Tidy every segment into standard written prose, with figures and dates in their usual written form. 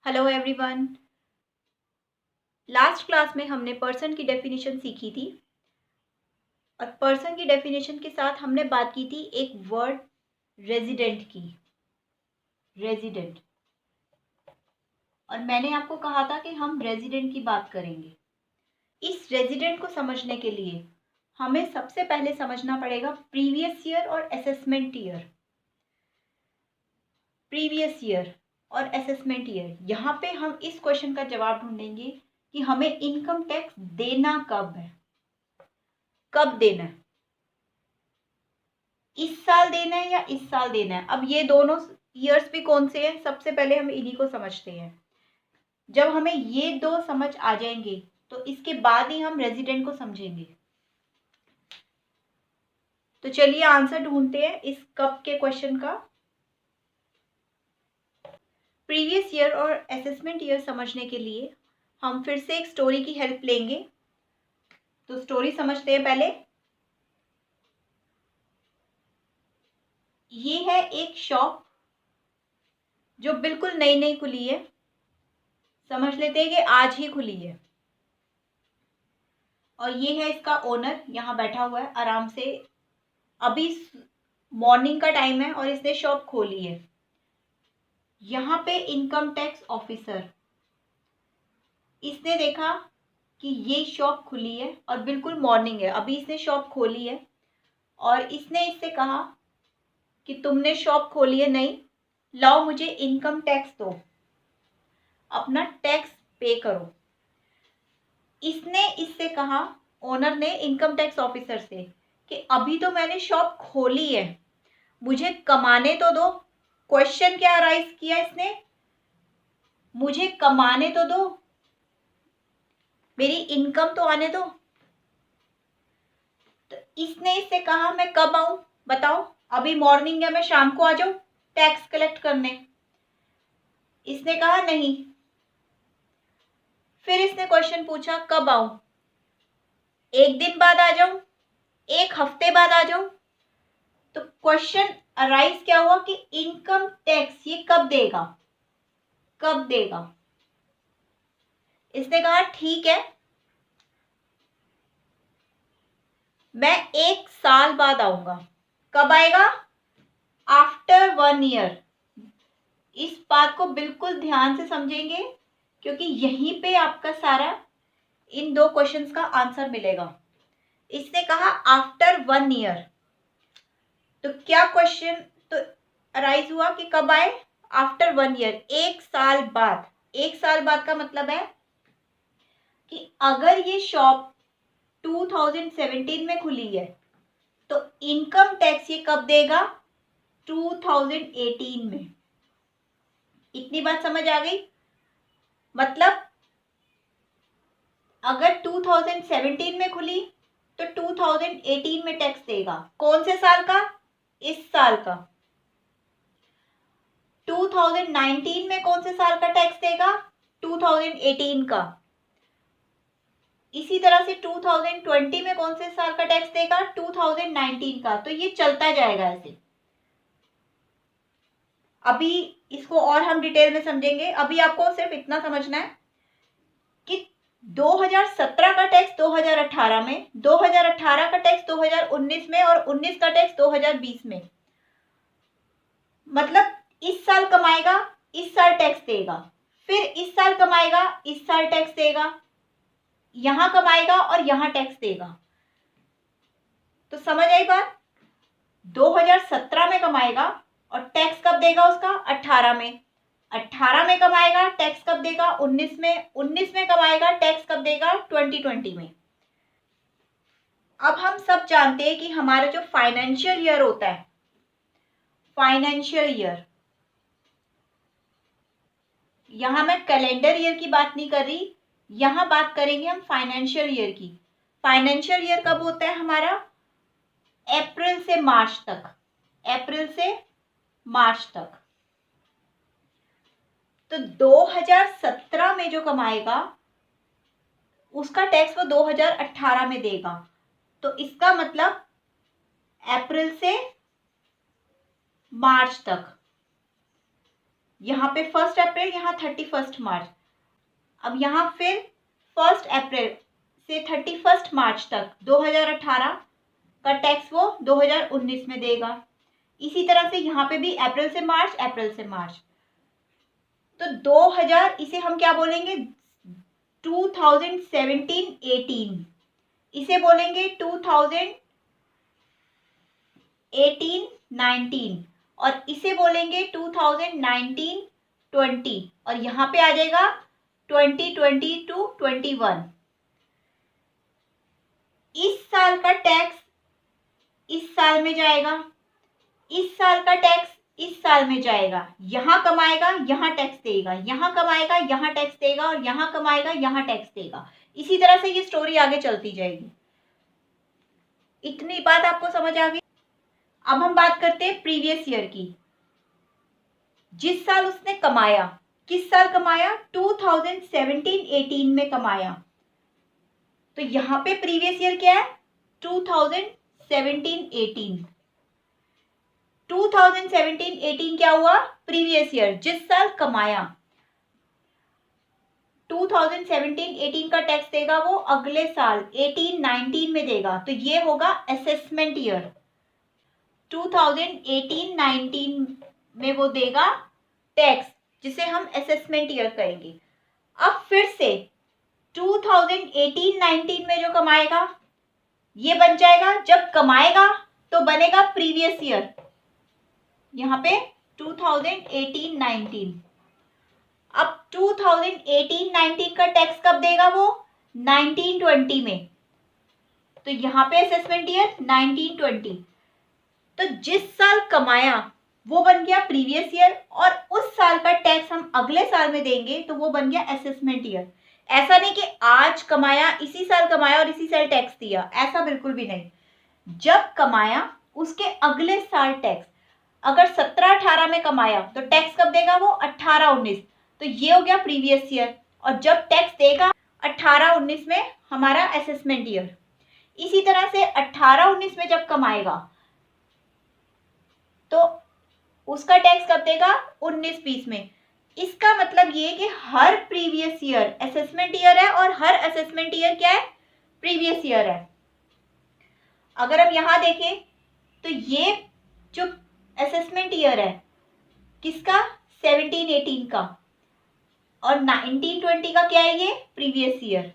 Hello everyone. Last class में हमने person की डेफिनेशन सीखी थी और पर्सन की डेफिनेशन के साथ हमने बात की थी एक वर्ड रेजिडेंट की। रेजिडेंट। और मैंने आपको कहा था कि हम रेजिडेंट की बात करेंगे। इस रेजिडेंट को समझने के लिए हमें सबसे पहले समझना पड़ेगा प्रीवियस ईयर और असेसमेंट ईयर। प्रीवियस ईयर और असेसमेंट ईयर, यहाँ पे हम इस क्वेश्चन का जवाब ढूंढेंगे कि हमें इनकम टैक्स देना कब है, कब देना है, इस साल देना है या इस साल देना है। अब ये दोनों ईयर्स भी कौन से हैं, सबसे पहले हम इन्हीं को समझते हैं। जब हमें ये दो समझ आ जाएंगे तो इसके बाद ही हम रेजिडेंट को समझेंगे। तो चलिए आंसर ढूंढते हैं इस कब के क्वेश्चन का। प्रीवियस ईयर और असेसमेंट ईयर समझने के लिए हम फिर से एक स्टोरी की हेल्प लेंगे। तो स्टोरी समझते हैं पहले। ये है एक शॉप जो बिल्कुल नई नई खुली है। समझ लेते हैं कि आज ही खुली है। और ये है इसका ओनर, यहाँ बैठा हुआ है आराम से। अभी मॉर्निंग का टाइम है और इसने शॉप खोली है। यहाँ पे इनकम टैक्स ऑफिसर, इसने देखा कि ये शॉप खुली है और बिल्कुल मॉर्निंग है, अभी इसने शॉप खोली है। और इसने इससे कहा कि तुमने शॉप खोली है, नहीं, लाओ मुझे इनकम टैक्स दो, अपना टैक्स पे करो। इसने इससे कहा, ओनर ने इनकम टैक्स ऑफिसर से, कि अभी तो मैंने शॉप खोली है, मुझे कमाने तो दो। क्वेश्चन क्या राइज किया इसने, मुझे कमाने तो दो, मेरी इनकम तो आने दो। तो इसने इससे कहा मैं कब आऊं बताओ, अभी मॉर्निंग है, मैं शाम को आ जाऊं टैक्स कलेक्ट करने। इसने कहा नहीं। फिर इसने क्वेश्चन पूछा कब आऊं, एक दिन बाद आ जाऊं, एक हफ्ते बाद आ जाऊं। तो क्वेश्चन अराइज क्या हुआ कि इनकम टैक्स ये कब देगा, कब देगा। इसने कहा ठीक है, मैं एक साल बाद आऊंगा। कब आएगा, आफ्टर 1 ईयर। इस बात को बिल्कुल ध्यान से समझेंगे क्योंकि यहीं पे आपका सारा इन दो क्वेश्चंस का आंसर मिलेगा। इसने कहा आफ्टर 1 ईयर, तो क्या क्वेश्चन तो अराइज हुआ कि कब आए, आफ्टर 1 ईयर, एक साल बाद। एक साल बाद का मतलब है कि अगर ये शॉप 2017 में खुली है तो इनकम टैक्स ये कब देगा, 2018 में। इतनी बात समझ आ गई। मतलब अगर 2017 में खुली तो 2018 में टैक्स देगा। कौन से साल का, इस साल का। 2019 में कौन से साल का टैक्स देगा, 2018 का। इसी तरह से 2020 में कौन से साल का टैक्स देगा, 2019 का। तो ये चलता जाएगा ऐसे। अभी इसको और हम डिटेल में समझेंगे। अभी आपको सिर्फ इतना समझना है कि 2017 का टैक्स 2018 में, 2018 का टैक्स 2019 में और 19 का टैक्स 2020 में। मतलब इस साल कमाएगा, इस साल टैक्स देगा, फिर इस साल कमाएगा, इस साल टैक्स देगा, यहां कमाएगा और यहां टैक्स देगा। तो समझ आई बात। 2017 में कमाएगा और टैक्स कब देगा उसका, 18 में। 18 में कमाएगा, टैक्स कब देगा, 19 में। 19 में कमाएगा, टैक्स कब देगा, 2020 में। अब हम सब जानते हैं कि हमारा जो फाइनेंशियल ईयर होता है, फाइनेंशियल ईयर, यहां मैं कैलेंडर ईयर की बात नहीं कर रही, यहां बात करेंगे हम फाइनेंशियल ईयर की। फाइनेंशियल ईयर कब होता है हमारा, अप्रैल से मार्च तक। अप्रैल से मार्च तक। तो 2017 में जो कमाएगा उसका टैक्स वो 2018 में देगा। तो इसका मतलब अप्रैल से मार्च तक। यहाँ पे 1 अप्रैल, यहाँ 31 मार्च। अब यहाँ फिर 1 अप्रैल से 31 मार्च तक 2018 का टैक्स वो 2019 में देगा। इसी तरह से यहाँ पे भी अप्रैल से मार्च, अप्रैल से मार्च। तो 2000, इसे हम क्या बोलेंगे, 2017-18, इसे बोलेंगे 2018-19, और इसे बोलेंगे 2019-20, और यहाँ पे आ जाएगा 2020-21। इस साल का टैक्स इस साल में जाएगा, इस साल का टैक्स इस साल में जाएगा। यहाँ कमाएगा, यहाँ टैक्स देगा, यहाँ कमाएगा, यहाँ टैक्स देगा, और यहाँ कमाएगा, यहाँ टैक्स देगा। इसी तरह से ये स्टोरी आगे चलती जाएगी। इतनी बात आपको समझ आ गई। अब हम बात करते हैं प्रीवियस ईयर की। जिस साल उसने कमाया, किस साल कमाया, 2017-18 में कमाया। तो यहाँ पे प्रीवियस ईयर क्या है, 2017-18। 2017-18 क्या हुआ, प्रीवियस ईयर, जिस साल कमाया। 2017-18 का टैक्स देगा वो अगले साल 18-19 में देगा, तो ये होगा असेसमेंट ईयर। 2018-19 में वो देगा टैक्स, जिसे हम असेसमेंट ईयर कहेंगे। अब फिर से 2018-19 में जो कमाएगा ये बन जाएगा, जब कमाएगा तो बनेगा प्रीवियस ईयर, यहाँ पे 2018-19। अब 2018-19 का टैक्स कब देगा वो, 19-20 में, तो यहाँ पे असेसमेंट ईयर 19-20। तो जिस साल कमाया वो बन गया प्रीवियस ईयर, और उस साल का टैक्स हम अगले साल में देंगे तो वो बन गया असेसमेंट ईयर। ऐसा नहीं कि आज कमाया, इसी साल कमाया और इसी साल टैक्स दिया, ऐसा बिल्कुल भी नहीं। जब कमाया उसके अगले साल टैक्स। अगर 17-18 में कमाया तो टैक्स कब देगा वो, 18-19, तो ये हो गया प्रीवियस ईयर। और जब टैक्स देगा 18-19 में, हमारा असेसमेंट ईयर। इसी तरह से 18-19 में जब कमाएगा तो उसका टैक्स कब देगा, 19-20 में। इसका मतलब ये कि हर प्रीवियस ईयर असेसमेंट ईयर है, और हर असेसमेंट ईयर क्या है, प्रीवियस ईयर है। अगर हम यहां देखें तो ये जो असेसमेंट ईयर है किसका, 17-18 का, और 19-20 का क्या है, ये प्रीवियस ईयर।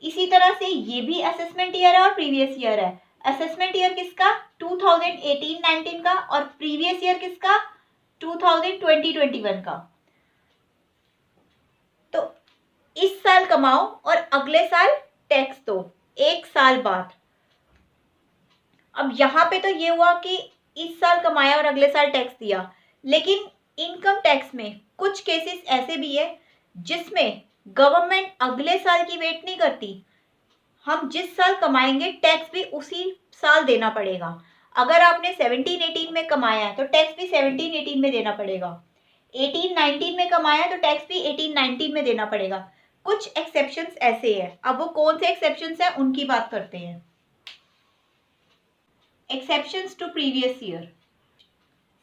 इसी तरह से ये भी असेसमेंट ईयर है और प्रीवियस ईयर है। असेसमेंट ईयर किसका, 2018-19 का, और प्रीवियस ईयर किसका, 2020-21 का। तो इस साल कमाओ और अगले साल टैक्स दो, एक साल बाद। अब यहाँ पे तो ये हुआ कि इस साल कमाया और अगले साल टैक्स दिया, लेकिन इनकम टैक्स में कुछ केसेस ऐसे भी है जिसमें गवर्नमेंट अगले साल की वेट नहीं करती। हम जिस साल कमाएंगे टैक्स भी उसी साल देना पड़ेगा। अगर आपने 17-18 में कमाया है तो टैक्स भी 17-18 में देना पड़ेगा। 18-19 में कमाया है तो टैक्स भी 18-19 में देना पड़ेगा। कुछ एक्सेप्शंस ऐसे हैं। अब वो कौन से एक्सेप्शंस हैं उनकी बात करते हैं। Exceptions to previous year.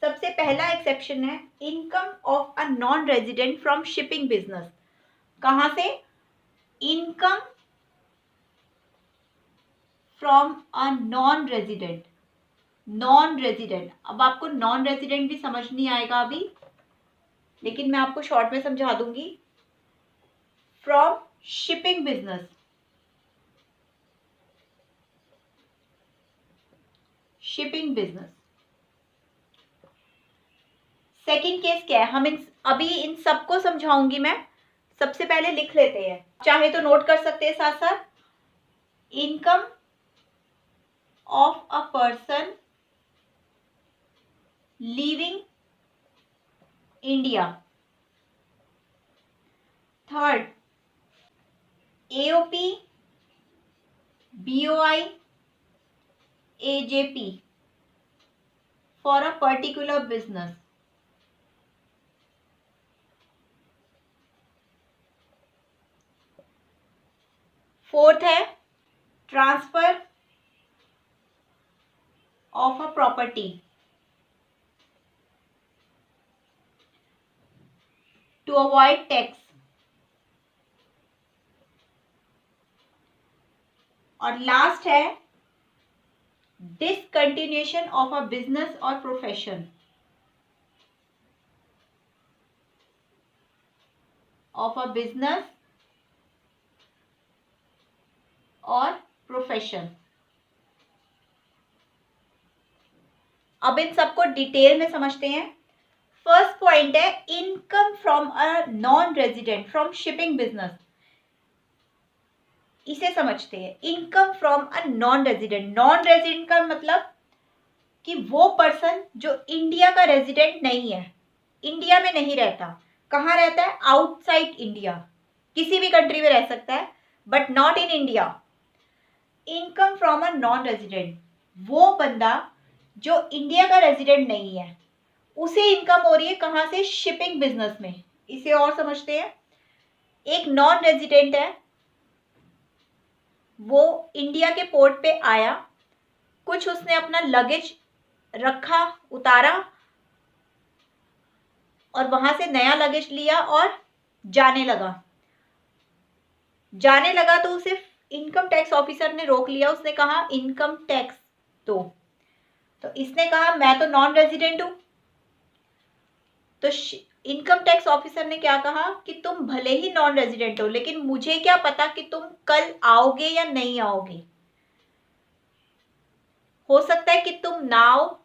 सबसे पहला एक्सेप्शन है income of a non resident from shipping business. कहां से, income from a non resident. Non resident, अब आपको नॉन रेजिडेंट भी समझ नहीं आएगा अभी, लेकिन मैं आपको शॉर्ट में समझा दूंगी। From shipping business, shipping business. Second case क्या है, हम अभी इन सबको समझाऊंगी मैं। सबसे पहले लिख लेते हैं, चाहे तो नोट कर सकते हैं साथ साथ। Income of a person leaving India. Third, AOP, BOI, AJP for a particular business. Fourth है transfer of a property. To avoid tax. और लास्ट है डिसकंटिन्यूएशन ऑफ अ बिजनेस और प्रोफेशन, ऑफ अ बिजनेस और profession. अब इन सबको detail में समझते हैं। फर्स्ट पॉइंट है income from a non resident from shipping business. इसे समझते हैं, income from a non resident. Non resident का मतलब कि वो पर्सन जो इंडिया का रेजिडेंट नहीं है, इंडिया में नहीं रहता। कहाँ रहता है? आउटसाइड इंडिया, किसी भी कंट्री में रह सकता है but not in India. Income from a non resident, वो बंदा जो इंडिया का रेजिडेंट नहीं है, उसे इनकम हो रही है कहाँ से? शिपिंग बिजनेस में। इसे और समझते हैं। एक नॉन रेजिडेंट है, वो इंडिया के पोर्ट पे आया, कुछ उसने अपना लगेज रखा, उतारा और वहां से नया लगेज लिया और जाने लगा तो उसे इनकम टैक्स ऑफिसर ने रोक लिया। उसने कहा इनकम टैक्स दो। तो इसने कहा मैं तो नॉन रेजिडेंट हूं। तो इनकम टैक्स ऑफिसर ने क्या कहा कि तुम भले ही नॉन रेजिडेंट हो, लेकिन मुझे क्या पता कि तुम कल आओगे या नहीं आओगे। हो सकता है कि तुम ना आओ,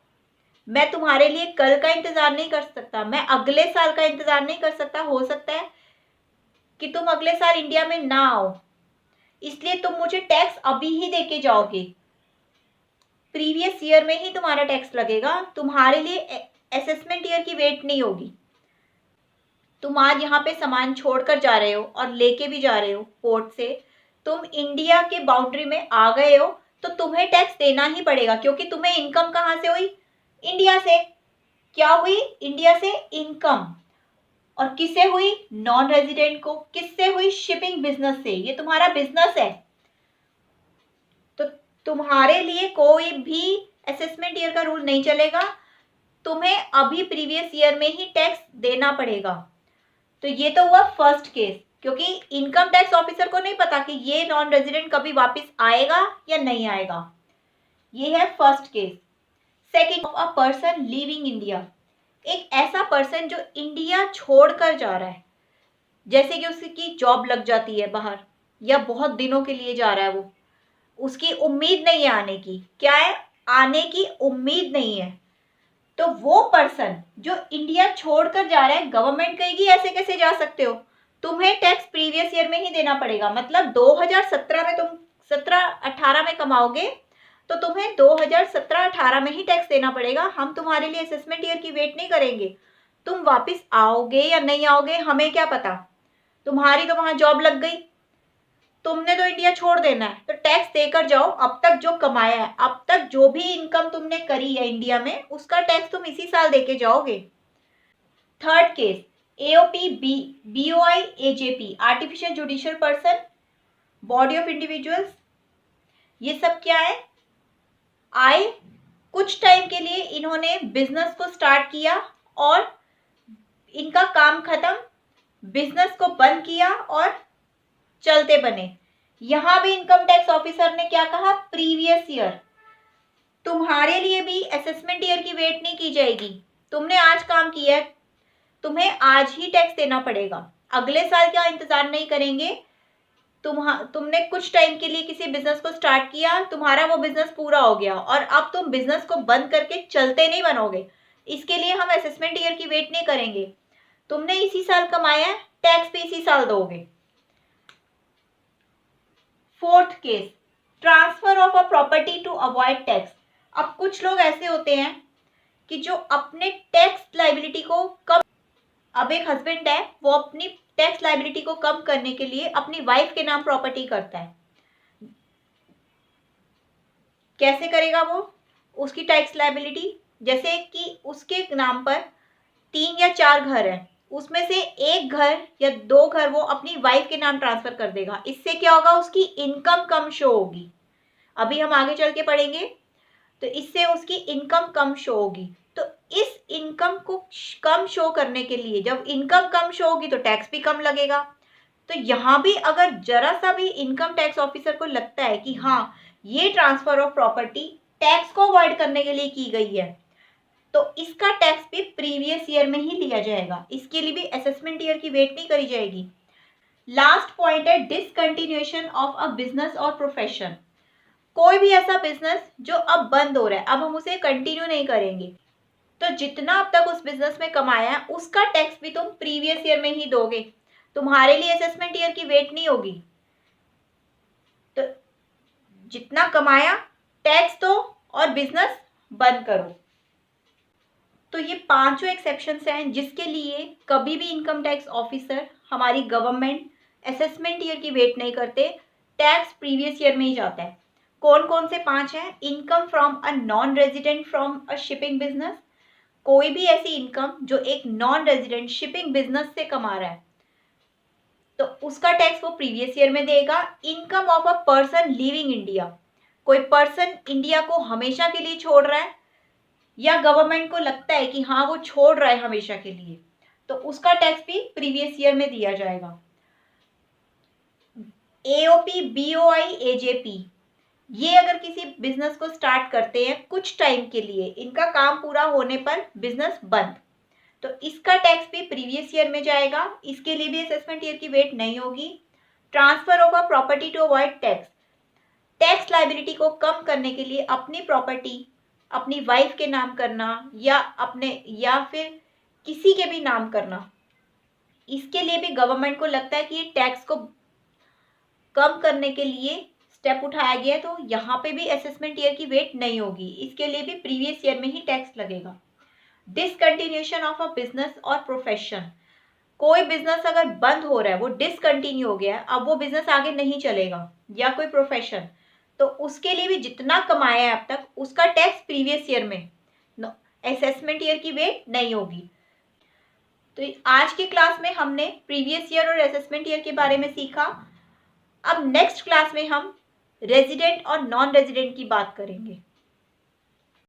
मैं तुम्हारे लिए कल का इंतजार नहीं कर सकता, मैं अगले साल का इंतजार नहीं कर सकता। हो सकता है कि तुम अगले साल इंडिया में ना आओ, इसलिए तुम मुझे टैक्स अभी ही देके जाओगे। प्रीवियस ईयर में ही तुम्हारा टैक्स लगेगा, तुम्हारे लिए असेसमेंट ईयर की वेट नहीं होगी। तुम आज यहाँ पे सामान छोड़कर जा रहे हो और लेके भी जा रहे हो पोर्ट से, तुम इंडिया के बाउंड्री में आ गए हो, तो तुम्हें टैक्स देना ही पड़ेगा, क्योंकि तुम्हें इनकम कहाँ से हुई? इंडिया से। क्या हुई? इंडिया से इनकम। और किससे हुई? नॉन रेजिडेंट को। किससे हुई? शिपिंग बिजनेस से। ये तुम्हारा बिजनेस है, तो तुम्हारे लिए कोई भी असेसमेंट ईयर का रूल नहीं चलेगा, तुम्हें अभी प्रीवियस ईयर में ही टैक्स देना पड़ेगा। तो ये तो हुआ फर्स्ट केस, क्योंकि इनकम टैक्स ऑफिसर को नहीं पता कि ये नॉन रेजिडेंट कभी वापस आएगा या नहीं आएगा। ये है first case. Second, of a person living India. एक ऐसा पर्सन जो इंडिया छोड़कर जा रहा है, जैसे कि उसकी जॉब लग जाती है बाहर या बहुत दिनों के लिए जा रहा है, वो उसकी उम्मीद नहीं है आने की। क्या है? आने की उम्मीद नहीं है। तो वो पर्सन जो इंडिया छोड़कर जा रहा है, गवर्नमेंट कहेगी ऐसे कैसे जा सकते हो, तुम्हें टैक्स प्रीवियस ईयर में ही देना पड़ेगा। मतलब 2017 में तुम 17-18 में कमाओगे, तो तुम्हें 2017-18 में ही टैक्स देना पड़ेगा। हम तुम्हारे लिए असेसमेंट ईयर की वेट नहीं करेंगे। तुम वापस आओगे या नहीं आओगे हमें क्या पता, तुम्हारी तो वहां जॉब लग गई, तुमने तो इंडिया छोड़ देना है, तो टैक्स देकर जाओ। अब तक जो कमाया है, अब तक जो भी इनकम तुमने करी है इंडिया में, उसका टैक्स तुम इसी साल देके जाओगे। Third case, AOP, BOI, AJP, artificial judicial person, body of individuals. ये सब क्या है? आए, कुछ टाइम के लिए इन्होंने बिजनेस को स्टार्ट किया और इनका काम खत्म, बिजनेस को बंद किया और चलते बने। यहां भी इनकम टैक्स ऑफिसर ने क्या कहा? Previous year. तुम्हारे लिए भी असेसमेंट ईयर की वेट नहीं की जाएगी। तुमने आज काम किया है, तुम्हें आज ही टैक्स देना पड़ेगा। अगले साल का इंतजार नहीं करेंगे। तुमने कुछ टाइम के लिए किसी बिजनेस को स्टार्ट किया, तुम्हारा वो बिजनेस पूरा हो गया और अब तुम बिजनेस को बंद करके चलते नहीं बनोगे। इसके लिए हम असेसमेंट ईयर की वेट नहीं करेंगे। तुमने इसी साल कमाया है, टैक्स भी इसी साल दोगे। Fourth case, transfer of a property to avoid tax. अब कुछ लोग ऐसे होते हैं कि जो अपने टैक्स लाइबिलिटी को कम, अब एक हस्बैंड है, वो अपनी टैक्स लाइबिलिटी को कम करने के लिए अपनी वाइफ के नाम प्रॉपर्टी करता है। कैसे करेगा वो उसकी टैक्स लाइबिलिटी? जैसे कि उसके नाम पर 3 या 4 घर हैं, उसमें से एक घर या 2 घर वो अपनी वाइफ के नाम ट्रांसफर कर देगा। इससे क्या होगा? उसकी इनकम कम शो होगी। अभी हम आगे चल के पढ़ेंगे, तो इससे उसकी इनकम कम शो होगी। तो इस इनकम को कम शो करने के लिए, जब इनकम कम शो होगी तो टैक्स भी कम लगेगा। तो यहाँ भी अगर जरा सा भी इनकम टैक्स ऑफिसर को लगता है कि हाँ ये ट्रांसफर ऑफ प्रॉपर्टी टैक्स को अवॉइड करने के लिए की गई है, तो इसका टैक्स भी प्रीवियस ईयर में ही लिया जाएगा। इसके लिए भी असेसमेंट ईयर की वेट नहीं करी जाएगी। लास्ट पॉइंट है डिसकंटिन्यूएशन ऑफ अ बिजनेस और प्रोफेशन। कोई भी ऐसा बिजनेस जो अब बंद हो रहा है, अब हम उसे कंटिन्यू नहीं करेंगे, तो जितना अब तक उस बिजनेस में कमाया है उसका टैक्स भी तुम प्रीवियस ईयर में ही दोगे। तुम्हारे लिए असेसमेंट ईयर की वेट नहीं होगी। तो जितना कमाया टैक्स दो और बिजनेस बंद करो। तो ये पांचों एक्सेप्शंस हैं जिसके लिए कभी भी इनकम टैक्स ऑफिसर, हमारी गवर्नमेंट असेसमेंट ईयर की वेट नहीं करते, टैक्स प्रीवियस ईयर में ही जाता है। कौन कौन से पांच हैं? Income from a non resident from a shipping business. कोई भी ऐसी इनकम जो एक नॉन रेजिडेंट शिपिंग बिजनेस से कमा रहा है तो उसका टैक्स वो प्रीवियस ईयर में देगा। Income of a person living India, कोई पर्सन इंडिया को हमेशा के लिए छोड़ रहा है या गवर्नमेंट को लगता है कि हाँ वो छोड़ रहा है हमेशा के लिए, तो उसका टैक्स भी प्रीवियस ईयर में दिया जाएगा। एओपी, बीओआई, एजेपी, ये अगर किसी बिजनेस को स्टार्ट करते हैं कुछ टाइम के लिए, इनका काम पूरा होने पर बिजनेस बंद, तो इसका टैक्स भी प्रीवियस ईयर में जाएगा। इसके लिए भी असेसमेंट ईयर की वेट नहीं होगी। Transfer of a property to avoid tax, tax liability को कम करने के लिए अपनी प्रॉपर्टी अपनी वाइफ के नाम करना या फिर किसी के भी नाम करना, इसके लिए भी गवर्नमेंट को लगता है कि ये टैक्स को कम करने के लिए स्टेप उठाया गया है, तो यहाँ पे भी असेसमेंट ईयर की वेट नहीं होगी। इसके लिए भी प्रीवियस ईयर में ही टैक्स लगेगा। डिसकंटिन्यूएशन ऑफ अ बिजनेस और प्रोफेशन, कोई बिजनेस अगर बंद हो रहा है, वो डिसकंटिन्यू हो गया है, अब वो बिजनेस आगे नहीं चलेगा, या कोई प्रोफेशन, तो उसके लिए भी जितना कमाया है अब तक उसका टैक्स प्रीवियस ईयर में, असेसमेंट ईयर की वेट नहीं होगी। तो आज की क्लास में हमने प्रीवियस ईयर और असेसमेंट ईयर के बारे में सीखा। अब नेक्स्ट क्लास में हम रेजिडेंट और नॉन रेजिडेंट की बात करेंगे।